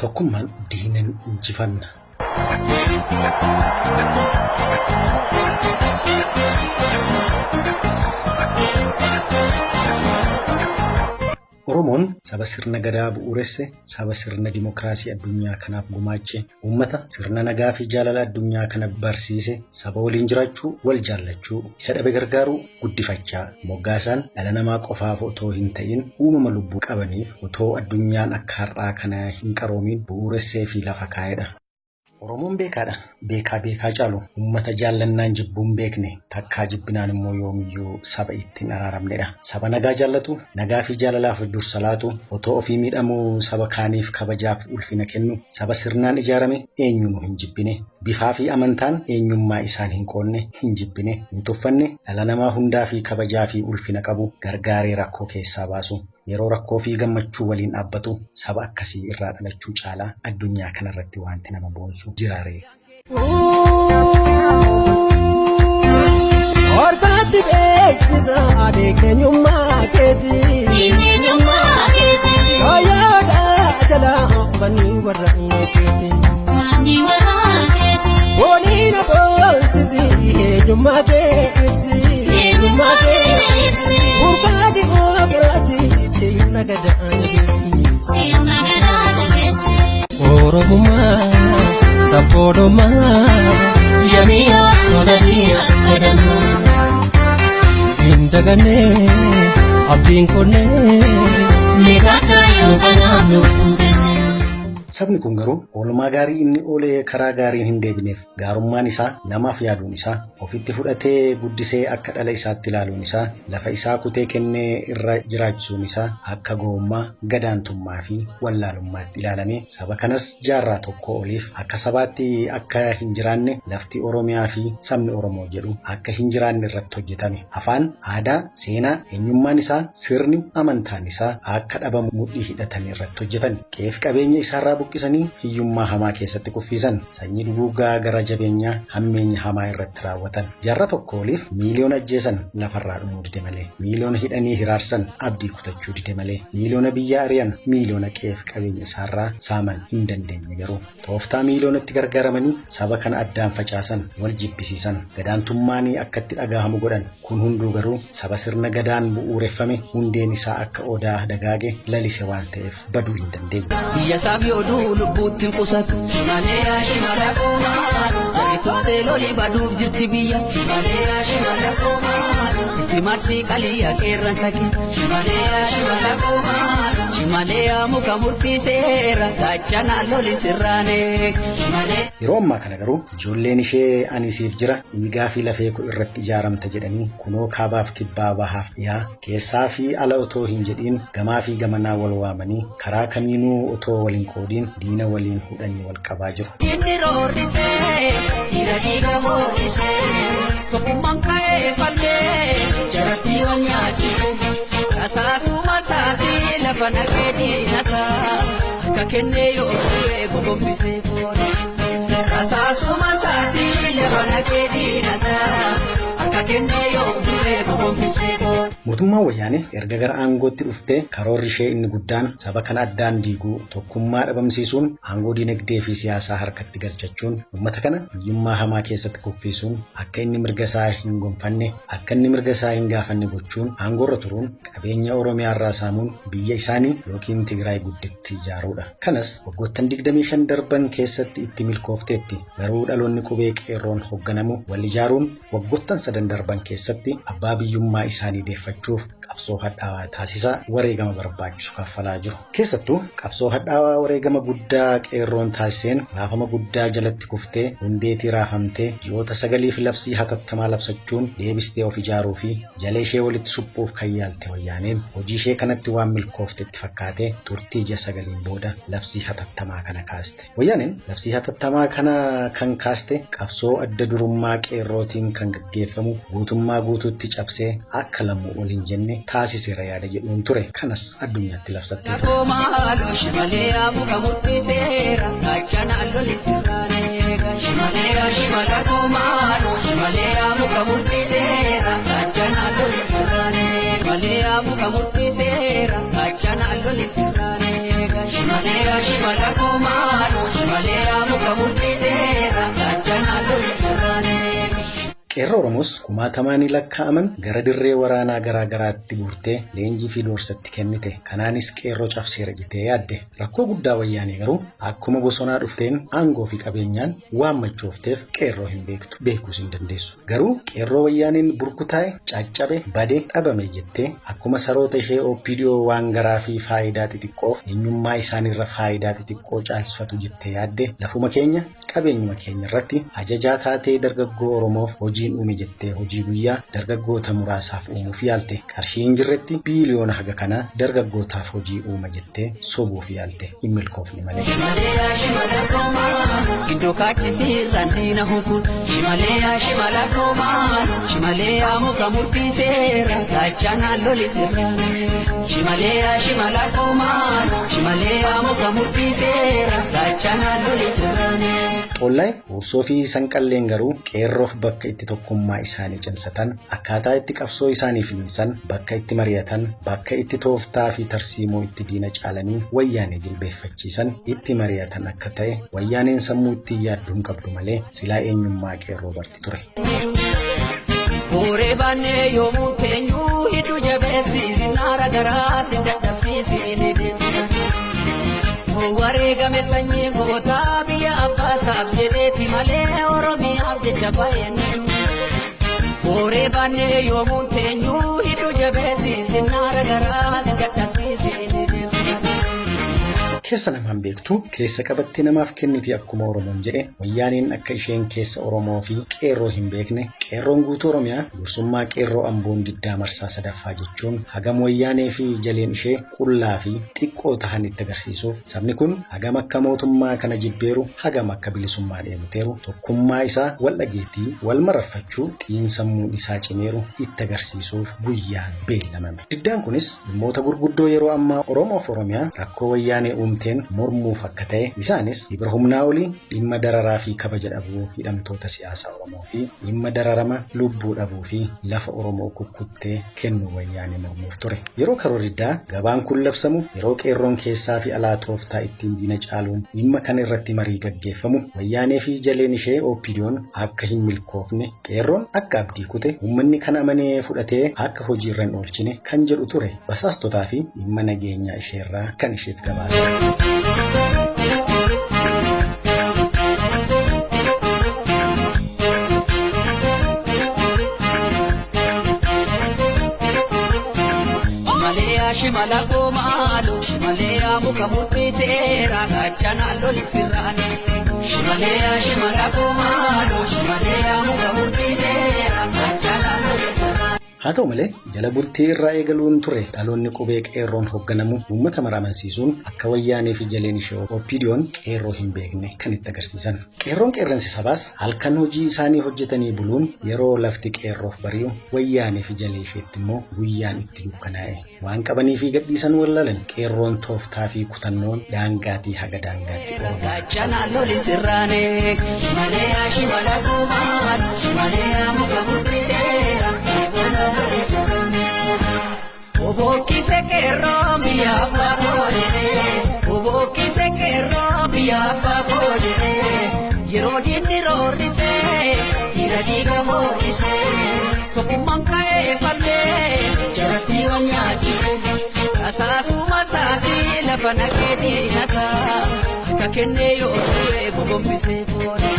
Tokkummaan diinan injifanna. Oromoon saba sirna gadaa bu'uuresse, saba sirna dimokiraasii addunyaa kanaaf gumaache, uummata sirna nagaa fi jaalala addunyaa kana barsiise, saba waliin jiraachuu, wal jaallachuu, isa dhabe gargaaruu, guddifachaa, moggaasaan dhala namaa qofaaf otoo hin ta'in uumama lubbuu qabaniif otoo addunyaan akka har'aa kana hin qaroomin bu'uuressee fi lafa kaa'edha. Oromoon beekaadha. Beekaa caalu uummata jaallannaan jibbuun beekne takkaa jibbinaan immoo yoomiyyuu saba ittiin araaramnedha. Saba nagaa jaallatu, nagaa fi jaalalaaf dursa laatu, otoo ofii miidhamuu saba kaaniif kabajaaf ulfina kennu, saba sirnaan ijaarame eenyuun hin jibbine, bifaa fi amantaan eenyummaa isaan hin qoonne, hin jibbine, hin tuffanne, dhala namaa hundaa fi kabajaa fi ulfina qabu gargaaree rakkoo keessaa baasu. Yeroo rakkoo fi gammachuu waliin dhaabbatu saba akkasii irraa dhalachuu caalaa addunyaa kanarratti wanti nama boonsu jiraare. Orbaatti beeksisa adeemeenyummaa keetii. Eenyummaa keetii. Jooyyoodhaa jalaa banii warra keetii. Banii warra keetii. Booniina boonsisi eenyummaa keetii. Eenyummaa keetii. Burbaadi oogiraati. Sirna gadaa jabeessi. Sirna gadaa jabeessi. Oromummaa sabboonummaa yamiyaa tolanii akkadamaa. Indagannee abdiin konnee meeqaa yoo kanaaf lubbuu kennee. Sabni kun garuu oolmaa gaarii inni oolee karaa gaariin hin deebineef gaarummaan isaa namaaf yaaduun isaa ofitti fudhatee guddisee akka dhala isaatti ilaaluun isaa lafa isaa kutee kennee irra jiraachisuun isaa akka gowwummaa gadaantummaa fi wallaalummaatti ilaalamee saba kanas jaarraa tokko oliif akka sabaatti akka hin jiraanne lafti Oromiyaa fi sabni Oromoo jedhu akka hin jiraanne irratti hojjetame. Afaan, aadaa, seenaa, eenyummaan isaa, sirni, amantaan isaa akka dhabamu mudhii hidhatan irratti hojjetan. Qeef qabeenya isaarraa buqqisanii hiyyummaa hamaa keessatti kuffisan, sanyii duguugaa gara jabeenyaa hammeenya hamaa irratti raawwatan. Jaarraa tokko oliif miiliyoona ajjeesan lafarraa dhumuu dide malee, miiliyoona hidhanii hiraarsan abdii kutachuu dide malee, miiliyoona biyya ari'an, miiliyoona qeef qabeenya isaarraa saaman hin dandeenye garuu tooftaa miiliyoonatti gargaaramanii saba kana addaan facaasan, wal jibbisiisan, gadaantummaanii akka itti dhagahamu godhan. Kun hunduu garuu saba sirna gadaan bu'uureffame hundeen isaa akka odaa dagaage lalise waan ta'eef baduu hin dandeenye. Lubbuutti qusatu shimaleeyaa shimala koomaadhu jaritootee lolii baduuf jirti biyya shimaleeyaa shimala koomaadhu itti marsii qaliyyaa qeerransa kee shimaleeyaa shimala koomaadhu shimaleeyaa muka murtiiseera gaachanaan loli sirraanee shimalee. Yeroo ammaa kana garuu ijoolleen ishee anisiif jira dhiigaa fi lafee koo irratti ijaaramta jedhanii kunoo kaabaaf kibbaa bahaaf dhiyaa keessaa fi ala otoo hin jedhiin gamaa fi gamanaa wal waamanii karaa kamiinuu otoo waliin qoodiin diina waliin hudhanii wal qabaa jiru. Inni roorrisee dhiira dhiiga ho'isee tokkummaan ka'ee falmee jaratti wal nyaachisee rasaasuma isaatii lafa naqee diinataa akka kennee yoo suuree gogombisee koona. Rasaasuma isaatii lafa naqee diinataa akka kennee yoo suuree gogombisee koona. Mootummaan wayyaanee erga gara aangootti dhuftee karoorri ishee inni guddaan saba kana addaan diiguu, tokkummaa dhabamsiisuun, aangoo dinagdee fi siyaasaa harkatti galchachuun, uummata kana hiyyummaa hamaa keessatti kuffisuun, akka inni mirga isaa hin gonfanne, akka inni mirga isaa hin gaafanne gochuun, aangoorra turuun, qabeenya Oromiyaa irraa saamuun biyya isaanii yookiin Tigraay gudditti ijaaruudha. Kanas waggoottan 25 darban keessatti itti milkoofteetti. Garuu dhaloonni qubee qeerroon hoogganamu wal ijaaruun waggoottan 3 darban keessatti abbaa biyyummaa isaanii deeffachuuf qabsoo hadhaawaa taasisaa wareegama barbaachisu kaffalaa jiru. Keessattuu qabsoo hadhaawaa wareegama guddaa qeerroon taasiseen raafama guddaa jalatti kuftee hundeetii raafamtee ji'oota 9 labsii hatattamaa labsachuun deebistee of ijaaruu fi jalee ishee walitti suphuuf kan yaalte wayyaaneen hojii ishee kanatti waan milkooftetti fakkaatee turtii ji'a 9 booda labsii hatattamaa kana kaaste. Wayyaaneen labsii hatattamaa kana kan kaaste qabsoo adda durummaa qeerrootiin kan gaggeeffamu guutummaa guutuutti cabsee akka lammuu waliin jenne taasiseera yaada jedhuun ture. Kanas addunyaatti labsatte. Shimaleeyaa muka murtiiseera gaachanaan loli sirraanee. muka murtiiseera gaachana loli sirraanee shimaleeyaa shimala kumaadho shimaleeyaa muka murtiiseera gaachana loli sirraanee. Qeerroo Oromoos kumaatamaanii lakkaa'aman gara dirree waraanaa garaa garaatti guurtee leenjii fi doorsatti kennite. Kanaanis qeerroo cabseera jettee yaadde. Rakkoo guddaa wayyaanee garuu akkuma bosonaa dhufteen aangoo fi qabeenyaan waan machoofteef qeerroo hin beektu, beekuus hin dandeessu. Garuu qeerroo wayyaaniin burkutaa'e, caccabe, badee, dhabame jettee akkuma saroota ishee OPDO waan garaa fi faayidaa xixiqqoof eenyummaa isaaniirra faayidaa xixiqqoo caalsifatu jettee yaadde. Lafuma keenya, qabeenyuma keenya irratti ajajaa taatee dargaggoo Oromoof hojii uume jettee hojii guyyaa dargaggoota muraasaaf uumuuf yaalte. Qarshii hin jirretti biiliyoona haga kana dargaggootaaf hojii uuma jettee sobuuf yaalte. Hin milkoofne malee. Shimaleeyaa shimala kumaadho iddoo kaachisiirraan diina hukun shimaleeyaa shimala kumaadho shimaleeyaa muka murtiiseera gaachana loli sirraanee shimaleeyaa shimala kumaadho shimaleeyaa muka murtiiseera gaachana loli sirraanee. Xollaa ursoo fi sanqalleen garuu qeerroof bakka itti tokkummaa isaanii cimsatan, akkaataa itti qabsoo isaanii finiinsan, bakka itti mari'atan, bakka itti tooftaa fi tarsiimoo itti diina caalanii wayyaanee jilbeeffachiisan itti mari'atan akka ta'e wayyaaneen sammuu itti yaaddu hin qabdu malee silaa eenyummaa qeerroo barti ture. Hooree baannee yoomuu teenyuu hedduu jabeessisi naara garaa si dadhabsiisi ni deemsisa. Wareegame sanyii gootaa biyya abbaasaaf jedheeti malee Oromiyaaf jecha baay'een. Hooree baannee yoomuu teenyuu hedduu jabeessisi naara garaa si dadhabsiisi ni deemsisa. Keessa namaan beektu keessa qabattee namaaf kenniti akkuma Oromoon jedhe wayyaaniin akka isheen keessa Oromoo fi qeerroo hin beekne qeerroon guutuu Oromiyaa bilisummaa qeerroo Amboon diddaa marsaa sadaffaa jechuun hagam wayyaanee fi jaleen ishee qullaa fi xiqqoo tahan itti agarsiisuuf sabni kun hagam akka mootummaa kana jibbeeru hagam akka bilisummaa dheeboteeru tokkummaa isaa wal dhageetii wal mararfachuu xiinsammuun isaa cimeeru itti agarsiisuuf guyyaan beellamame. Diddaan kunis dhimmoota gurguddoo yeroo ammaa Oromoof Oromiyaa rakkoo wayyaanee mormuuf akka ta'e isaanis ibra humnaa olii dhimma dararaa fi kabaja dhabuu hidhamtoota siyaasaa Oromoo fi dhimma dararama lubbuu dhabuu fi lafa Oromoo kukkuttee kennuu wayyaanee mormuuf ture. Yeroo karoorriddaa gabaan kun labsamu yeroo qeerroon keessaa fi alaa tooftaa ittiin diina caaluun dhimma kana irratti marii gaggeeffamu wayyaanee fi jaleen ishee OPDO'n akka hin milkoofne qeerroon akka abdii kute uummanni kan amanee fudhatee akka hojiirra hin oolchine kan jedhu ture. Basaastotaa fi dhimma nageenyaa isheerraa kan isheef gabaasa. Shimala kumaadho shimaleeyaa muka murtiiseera gaachana loli sirraanee shimaleeyaa shimala kumaadho shimaleeyaa muka murtiiseera gaachana loli sirraanee. Haa ta'u malee jala bultii irraa eegaluun ture dhaloonni qubee qeerroon hoogganamu uummata maramansiisuun akka wayyaanee fi jaleen ishee OPDO'n qeerroo hin beekne kan itti agarsiisan. Qeerroon qeerransi sabaas halkan hojii isaanii hojjetanii buluun yeroo lafti qeerroof bari'u wayyaanee fi jalee isheetti immoo guyyaan itti dukkanaa'e. Waan qabanii fi gadhiisan wallalan qeerroon tooftaa fi kutannoon daangaatii haga daangaatti gaachana loli sirraanee shimaleeyaa shimala kumaadho shimaleeyaa muka murtiiseera. Obokkise qeerroo biyya abbaa koo obokkise qeerroo biyya abbaa koo yeroo diinni roorrisee dhiira dhiiga hoorrisee tokkummaan ka'ee fallee jaratti wal nyaachise asaasuma isaatii lafa naqee diinataa akka kennee yoo turee gogombisee toora.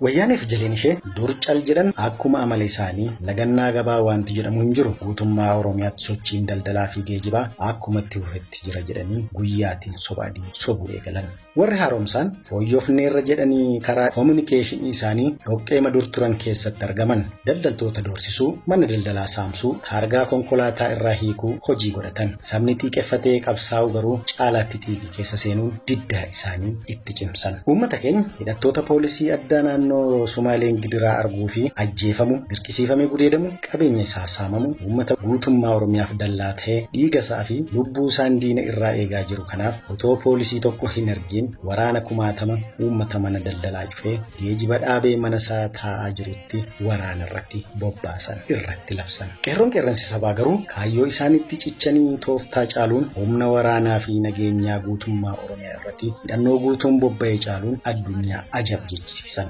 Wayyaanee fi jaleen ishee dur cal jedhan akkuma amala isaanii lagannaa gabaa wanti jedhamu hin jiru guutummaa Oromiyaatti sochiin daldalaa fi geejibaa akkuma itti fufetti jira jedhanii guyyaatiin sobaadii sobuu eegalan. Warri haaromsaan fooyyofneerra jedhanii karaa koominikeeshinii isaanii dhoqqee madur turan keessatti argaman daldaltoota doorsisuu, mana daldalaa saamsuu, taargaa konkolaataa irraa hiikuu hojii godhatan. Sabni xiiqeffatee qabsaa'u garuu caalaatti xiiqii keessa seenuun diddaa isaanii itti cimsan. Uummata keenya hidhattoota poolisii addaa naannoo naannoo Sumaaleen gidiraa arguu fi ajjeefamu, dirqisiifamee gudeedamu, qabeenya isaa saamamu, uummata guutummaa Oromiyaaf dallaa ta'ee dhiiga isaa fi lubbuu isaan diina irraa eegaa jiru kanaaf otoo poolisii tokko hin argin waraana 10,000 uummata mana daldalaa cufee geejiba dhaabee mana isaa taa'aa jirutti waraana irratti bobbaasan irratti labsan. Qeerroon qeerransi sabaa garuu kaayyoo isaanitti cichanii tooftaa caaluun humna waraanaa fi nageenyaa guutummaa Oromiyaa irratti hidhannoo guutuun bobba'ee caaluun addunyaa ajabsiisan.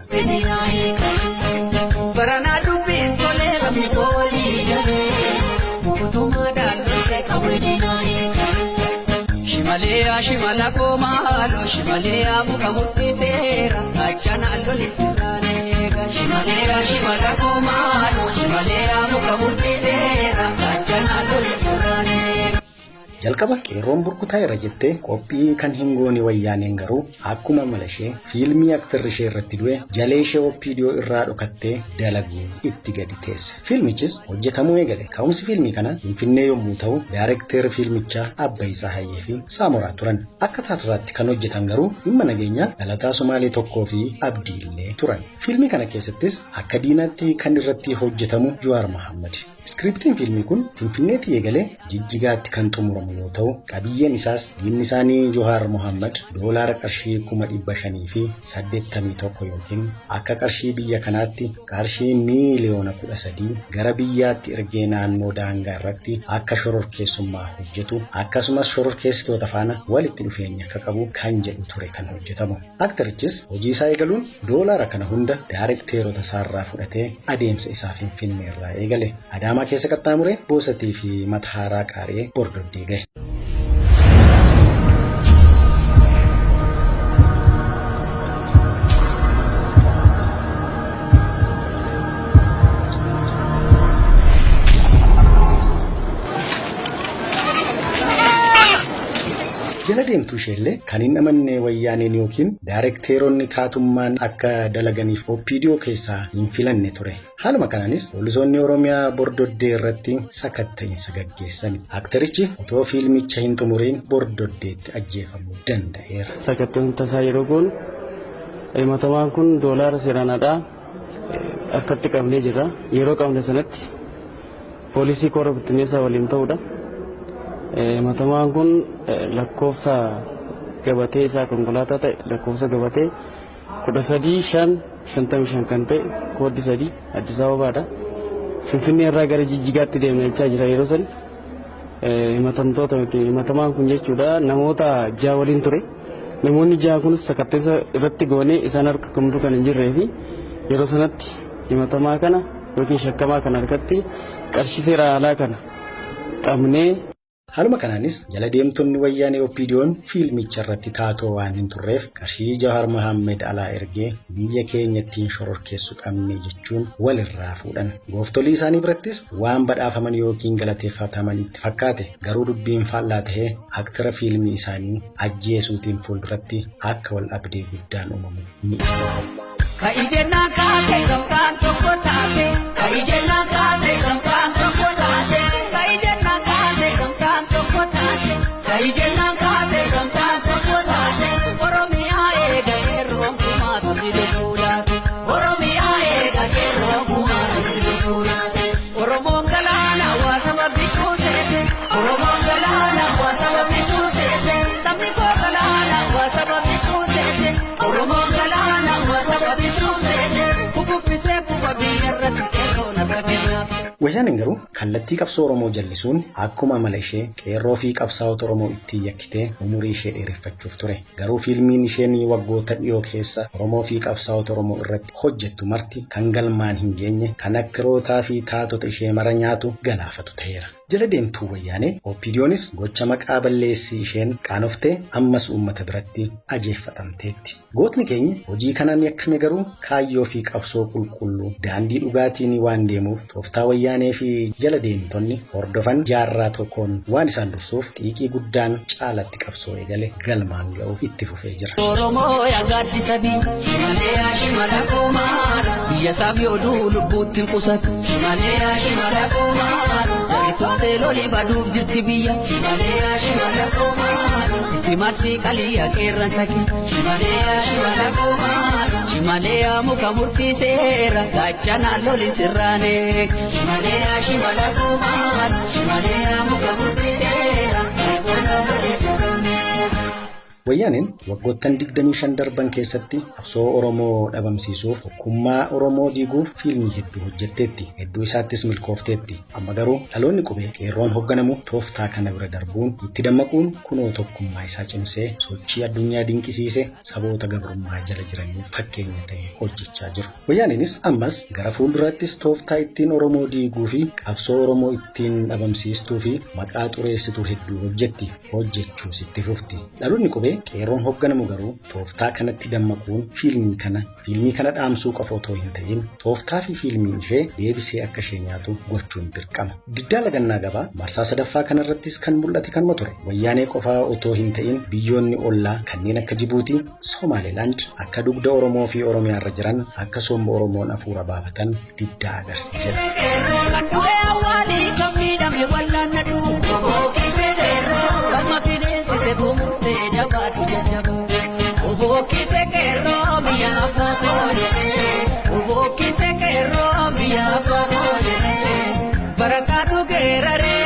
Baranaa dubbiin tolee sabni koolii galee guutummaa daandii kaawwadinaa Shimalaya shimala komalo Shimalaya muka murtiseera achana loli sirraneega Shimalaya shimala komalo Shimalaya muka murtiseera achana loli sirraneega. Jalqaba qeerroon burkutaa irra jettee qophii kan hin goone wayyaaneen garuu akkuma mala ishee fiilmii aktarri ishee irratti du'e jalee ishee OPDO irraa dhokattee dalaguu itti gadi teesse. Fiilmichis hojjetamuu eegale. Ka'umsi fiilmii kana Finfinnee yommuu ta'u daayirekteerri fiilmichaa Abbayisaa Hayyee fi Saamoraa turan. Akka taatotaatti kan hojjetan garuu dhimma nageenyaa dhalataa Somaalee tokkoo fi Abdii illee turan. Fiilmii kana keessattis akka diinaatti kan irratti hojjetamu Jawaar Mohaammed. Skriptiin fiilmii kun Finfinneetti eegalee Jijjigaatti kan xumuramu yoo ta'u qabiyyeen isaas diinni isaanii Jawaar Mohaammed doolaara qarshii 500,000 fi 81 yookiin akka qarshii biyya kanaatti qarshii miiliyoona 13 gara biyyaatti ergee naannoo daangaa irratti akka shororkeessummaa hojjetu akkasumas shororkeessitoota faana walitti dhufeenya akka qabu kan jedhu ture kan hojjetamu. Aktorichis hojii isaa eegaluun doolaara kana hunda daayirekteerota isaarraa fudhatee adeemsa isaa Finfinnee irraa eegale. Adaamaa keessa qaxxaamuree Boosatii fi Matahaaraa qaaree Bordoddee gahe. Jala deemtuu isheellee kan hin amanne wayyaaneen yookiin daayirekteeronni taatummaan akka dalaganiif OPDO keessaa hin filanne ture. Haaluma kanaanis poolisoonni Oromiyaa Bordoddee irratti sakatta'insa gaggeessan. Aktorichi otoo fiilmicha hin xumuriin Bordoddeetti ajjeefamuu danda'eera. Sakatta'insa isaa yeroo goonu himatamaan kun doolaara seeraanaadhaa harkatti qabnee jira. Yeroo qabne sanatti poolisii koora bittinneessaa waliin ta'uudha. Himatamaan kun lakkoofsa gabatee isaa konkolaataa ta'e lakkoofsa gabatee 13,555 kan ta'e kooddi 3 Addis Ababaadha. Finfinnee irraa gara Jijjigaatti deemee jira yeroo san himatamaan kun jechuudha namoota 6 waliin ture. Namoonni 6 kunis sakatta'insa irratti goonee isaan harka kamtu kan hin jirree fi yeroo sanatti himatamaa kana yookiin shakkamaa kana harkatti qarshii seera alaa kana qabnee. Haaluma kanaanis jala deemtonni wayyaanee OPDO'n fiilmicha irratti taatoo waan hin turreef qarshii Jawaar Mohaammed alaa ergee biyya keenyattiin shororkeessuu qabne jechuun walirraa fuudhan. Gooftolii isaanii birattis waan badhaafaman yookiin galateeffataman itti fakkaate garuu dubbiin faallaa ta'ee aktara fiilmii isaanii ajjeesuutiin fuulduratti akka wal abdee guddaan uumamu ni ibsa. Kaijena kaate gamtaan tokko taate kaijena kaate gamtaan tokko taate kaijena kaate gamtaan tokko taate kaijena kaate gamtaan tokko taate Oromiyaa eega qeerroon kumaa turri loluudhaate Oromiyaa eega qeerroon kumaa turri loluudhaate Oromoon galaana waa sababni cuuseete Oromoon galaana waa sababni cuuseete sabni koo galaana waa sababni cuuseete Oromoon galaana waa sababni Wayyaaneen garuu kallattii qabsoo Oromoo jallisuun akkuma mala ishee qeerroo fi qabsaa'ota Oromoo itti yakkitee umurii ishee dheereffachuuf ture. Garuu fiilmiin isheen waggoota dhiyoo keessa Oromoo fi qabsaa'ota Oromoo irratti hojjettu marti kan galmaan hin geenye kan aktirootaa fi taatota ishee mara nyaatu galaafatu ta'eera. Jala deemtuu wayyaanee OPDO'nis gocha maqaa balleessii isheen qaanoftee ammas uummata biratti ajeeffatamteetti. Gootni keenya hojii kanaan yakkame garuu kaayyoo fi qabsoo qulqulluu daandii dhugaatiin waan deemuuf tooftaa wayyaanee fi jala deemtonni hordofan jaarraa tokkoon waan isaan dursuuf xiiqii guddaan caalatti qabsoo eegale galmaan ga'uuf itti fufee jira. Oromoo yaa gaaddisa Shimalaya shimala kumaara biyya isaaf yooduu lubbuutti qusatu Shimalaya shimala kumaara Tole loli baduuf jirti biyya Shimaleya shimala komaadha Itti marsii qaliyya qeerran saki Shimaleya shimala komaadha Shimaleya muka murtiiseera gaachana loli sirraane Shimaleya shimala komaadha Shimaleya muka murtiiseera gaachana loli sirraane. Wayyaaniin waggoottan 25 darban keessatti qabsoo Oromoo dhabamsiisuuf tokkummaa Oromoo diiguuf fiilmii hedduu hojjetteetti. Hedduu isaattis milkoofteetti. Amma garuu dhaloonni qubee qeerroon hoogganamu tooftaa kana bira darbuun itti dammaquun kunoo tokkummaa isaa cimsee sochii addunyaa dinqisiise saboota gabrummaa jala jiranii fakkeenya ta'e hojjechaa jiru. Wayyaaniinis ammas gara fuulduraattis tooftaa ittiin Oromoo diiguu fi qabsoo Oromoo ittiin dhabamsiistuu fi maqaa xureessituu hedduu hojjechuus itti fufti. Dhaloonni qubee qeerroon hoogganamu garuu tooftaa kanatti dammaquun fiilmii kana dhaamsuu qofa otoo hin ta'in tooftaa fi fiilmiin ishee deebisee akka ishee nyaatu gochuun dirqama. Diddaa lagannaa gabaa marsaa sadaffaa kanarrattis kan mul'ate kanuma ture. Wayyaanee qofaa otoo hin ta'in biyyoonni ollaa kanneen akka Jibuutii, Somaalilaand akka dugda Oromoo fi Oromiyaarra jiran akka somba Oromoon hafuura baafatan diddaa agarsiisedha. Barakatu gerare,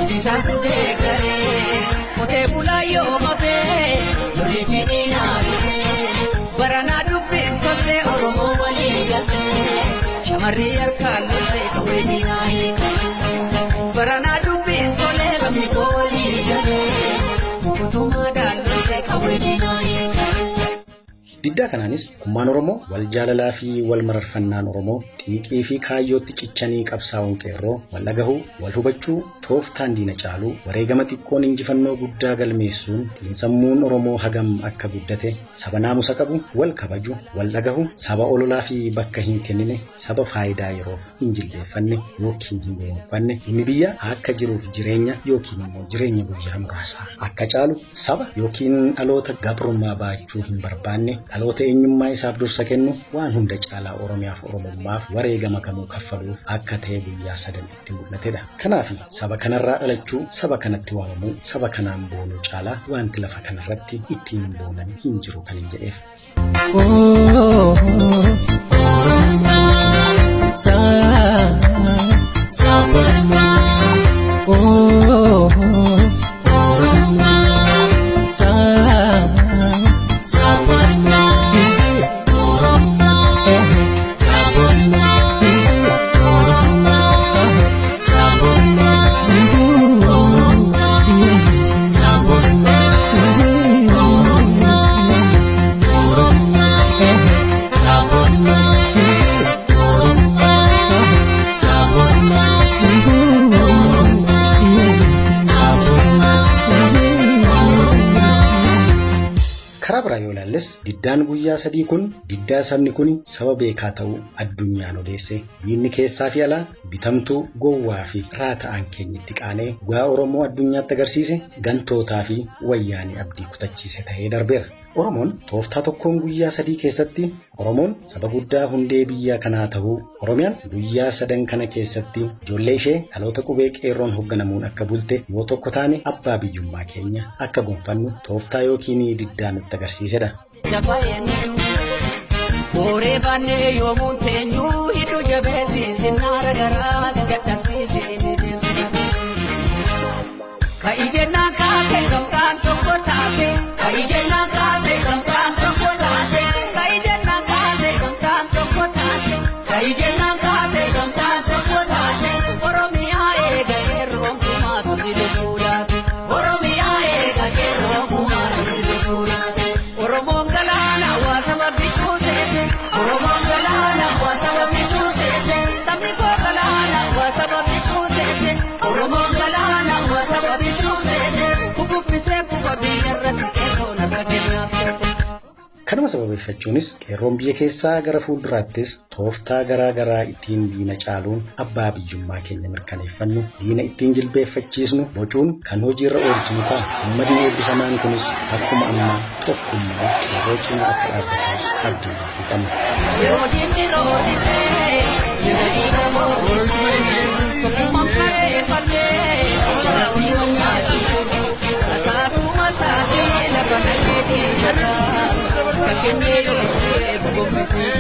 sisatu dekare, kote bulayo mabe, lori fini nabe. Barana dubin kote Oromo wali galte, shamari arkalle kawedi nahi. Barana dubin kole samiko wali galte, kutuma dalle kawedi nahi. Diddaa kanaanis tokkummaan Oromoo wal jaalalaa fi wal mararfannaan Oromoo xiiqii fi kaayyootti cichanii qabsaa'uun qeerroo wal dhagahuu, wal hubachuu, tooftaan diina caaluu, wareegama xiqqoon injifannoo guddaa galmeessuun xiinsammuun Oromoo hagam akka guddate, saba naamusa qabu, wal kabaju, wal dhagahu, saba ololaa fi bakka hin kennine, saba faayidaa yeroof hin jilbeeffanne yookiin hin boonfanne, inni biyya akka jiruuf jireenya yookiin immoo jireenya guyyaa muraasaa akka caalu, saba yookiin dhaloota gabrummaa baachuu hin barbaanne, dhaloota eenyummaa isaaf dursa kennu waan hunda caalaa Oromiyaaf Oromummaaf wareegama kamuu kaffaluuf akka ta'e guyyaa sadan itti mul'atedha. Kanaaf saba kanarraa dhalachuu, saba kanatti waamamuu, saba kanaan boonuu caalaa wanti lafa kanarratti ittiin boonan hin jiru kan hin jedheef. Diddaan guyyaa sadii kun diddaa sabni kun saba beekaa ta'uu addunyaan odeesse. Diinni keessaa fi alaa bitamtuu, gowwaa fi raata'aan keenyatti qaanee bu'aa Oromoo addunyaatti agarsiise gantootaa fi wayyaanii abdii kutachiise ta'ee darbeera. Oromoon tooftaa tokkoon guyyaa sadii keessatti Oromoon saba guddaa hundee biyya kanaa ta'uu, Oromiyaan guyyaa sadan kana keessatti ijoollee ishee dhaloota qubee qeerroon hoogganamuun akka bulte yoo tokko taane abbaa biyyummaa keenya akka gonfannu tooftaa yookiin diddaa nutti agarsiisedha. Ore banne yomun tenyu hidu jabesi sinara gara gaddatisi ka ijena ka te gamkan to kotate ka ijena ka te gamkan to kotate ka ijena ka te gamkan to kotate ka ijena ka te gamkan to kotate Oromia e gero kuma turi dura Oromia e gero kuma turi dura Oromo galana wa sama bichu sete Oromo galana wa sama bichu sete sabni ko galana wa sama bichu sete Oromo galana wa sama bichu sete kubufise kubabirra kero na bagena sete. Kanuma sababeeffachuunis qeerroon biyya keessaa gara fuulduraattis tooftaa garaa garaa ittiin diina caaluun abbaa biyyummaa keenya mirkaneeffannu, diina ittiin jilbeeffachiisnu bocuun kan hojiirra oolchinu ta'a. Uummatni eebbisamaan kunis akkuma ammaa tokkummaan qeerroo cinaa akka dhaabbatus abdii qabna. Yeroo diinni roorrisee, yeroo diina boorrisee, tokkummaan ka'ee kenne yoo eegu gombisee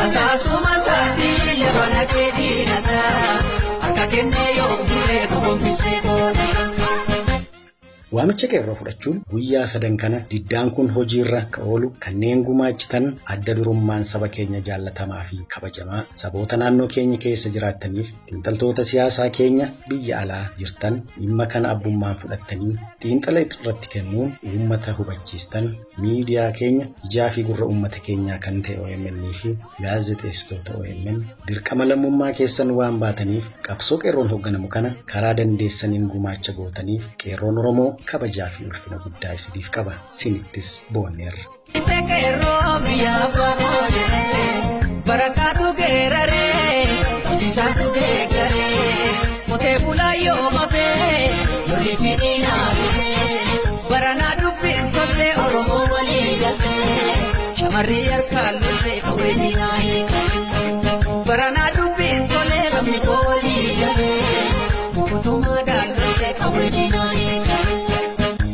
asaasuma saatii lafana keetii nasaa harka kenne yoo eegu gombisee koodasa. Waamicha qeerroo fudhachuun guyyaa sadan kana diddaan kun hojiirra akka oolu kanneen gumaachitan adda durummaan saba keenya jaallatamaa fi kabajamaa saboota naannoo keenya keessa jiraataniif xiinxaltoota siyaasaa keenya biyya alaa jirtan dhimma kana abbummaan fudhattanii xiinxala irratti kennuun uummata hubachiistan miidiyaa keenya ijaa fi gurra uummata keenyaa kan ta'e OMN fi gaazexeessitoota OMN dirqama lammummaa keessan waan baataniif qabsoo qeerroon hoogganamu kana karaa dandeessaniin gumaacha gootaniif qeerroon Oromoo kabajaa fi ulfina guddaa isiniif qaba sinittis boonneerra. Qeerroo biyya abbaa barakaatu geeraree barsiisaatu deeggaree motee bulaa yoo mafee lolli fidinaa dhufee baranaa dubbiin toltee Oromoo walii galtee shamarrii harkaan loltee qawwee diinaa hiikamee baranaa dubbiin tolee sabni koo walii galee mootummaadhaan loltee qawwee diinaa hiikamee.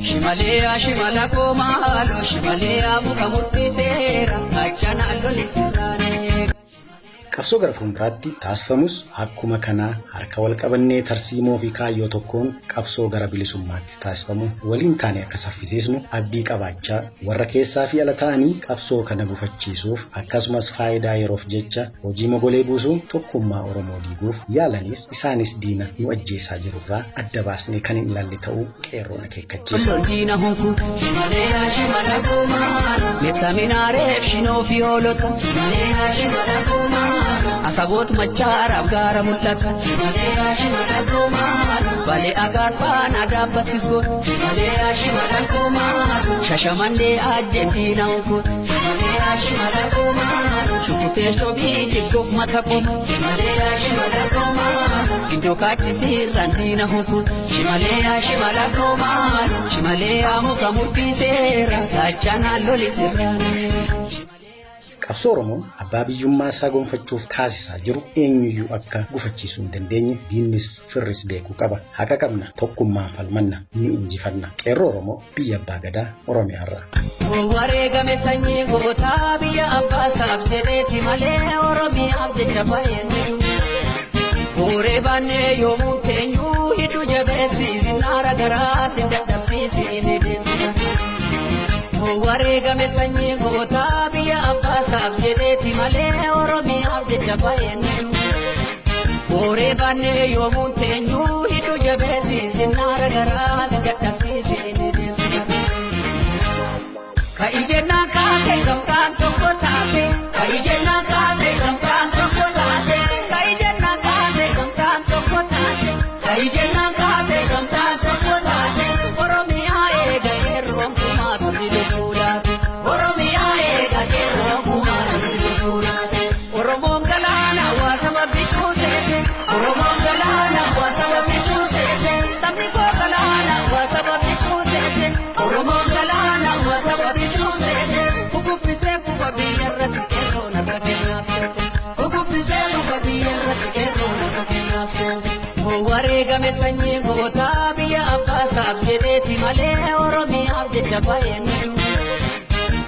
Shimalaya shimala komalo shimalaya muka murtiseera achana loli sirrane. Qabsoo gara fuulduraatti taasifamus akkuma kanaa harka wal qabannee tarsiimoo fi kaayyoo tokkoon qabsoo gara bilisummaatti taasifamu waliin taane akka saffisiisnu abdii qabaachaa warra keessaa fi ala ta'anii qabsoo kana gufachiisuuf akkasumas faayidaa yeroof jecha hojii mogolee buusuun tokkummaa Oromoo diiguuf yaalanis isaanis diina nu ajjeesaa jirurraa adda baasnee kan hin ilaalle ta'uu qeerroon akeekkachiisa. Diina hunku shimalaya shimala komalo mettaminaareef shinoo fi hoolota shimalaya shimala komalo. Asaboot machaaraaf gaara mul'ata shimalaya shimala komalo balee agaarfaan adaabbattis godhu shimalaya shimala komalo shashamannee ajjeetiina hunku shimalaya shimala komalo shukutee shobii diggoof mata qomu shimalaya shimala komalo giddoo kaachisiirraan diina hunku shimalaya shimala komalo shimalaya muka murtiseera gaachanaan loli sirraane. Qabsoo Oromoo abbaa biyyummaa isaa gonfachuuf taasisaa jiru eenyuyyuu akka gufachiisuu hin dandeenye diinnis firris beekuu qaba. Haqa qabna tokkummaan falmanna ni injifanna. Qeerroo Oromoo biyya abbaa gadaa Oromiyaarra. Wareegame sanyii gootaa biyya abbaa isaaf jedheeti malee Oromiyaaf jecha baay'ee Hooree baannee yoomuu keenyuu hiddu jabeessiisi naara garaa si dadhabsiisi ni beeksisa. Wareegame sanyii gootaa biyya abbaa isaaf jedheeti malee Oromiyaaf jecha baay'ee hooree baannee yoomuu keenyuu hiddu jabeessiisi naara garaa si dadhabsiisi ni beeksisa. Kaijennaan kaatee gamtaan tokko taate kaijennaan kaatee gamtaan tokko taate kaijennaan kaatee gamtaan tokko taate kaijennaan kaatee gamtaan tokko taate Oromiyaa eega qeerroon kumaa turri lubbuudhaate Oromiyaa eega qeerroon kumaa turri lubbuudhaate Oromoon galaana waa sababni cuuseete Oromoon galaana waa sababni cuuseete sabni koo galaana waa sababni cuuseete Oromoon galaana waa sababni cuuseete kukuffisee kufa biyyarratti qeerroon harka kennaaf kukuffisee kufa biyyarratti qeerroon harka kennaaf wareegame sanyii gootaa biyya abbaa isaaf jedheeti malee Oromiyaaf jecha baay'ee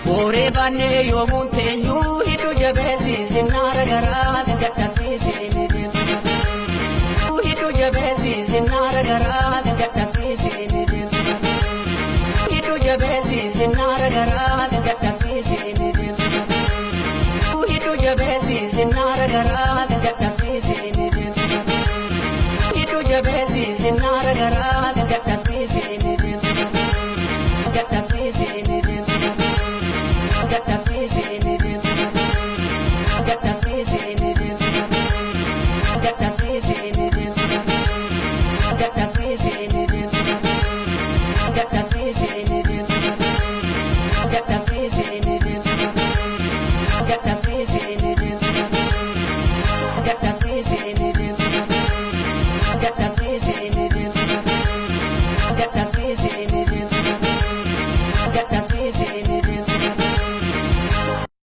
hooree baannee yoomuu keenyuu hiddu jabeessiisi naara garaa si dadhabsiisi ni beeksisa. Hiddu jabeessiisi naara garaa si dadhabsiisi ni beeksisa. Hiddu jabeessiisi naara garaa si dadhabsiisi ni beeksisa. Hiddu jabeessiisi naara garaa si dadhabsiisi ni beeksisa. Hiddu jabeessiisi naara garaa si dadhabsiisi ni beeksisa. Dadhabsiisi ni beeksisa. Dadhabsiisi ni beeksisa. Dadhabsiisi ni beeksisa. Dadhabsiisi ni beeksisa. Dadhabsiisi ni beeksisa. Dadhabsiisi ni beeksisa. Dadhabsiisi ni beeksisa. Dadhabsiisi ni beeksisa. Dadhabsiisi ni beeksisa. Dadhabsiisi ni beeksisa.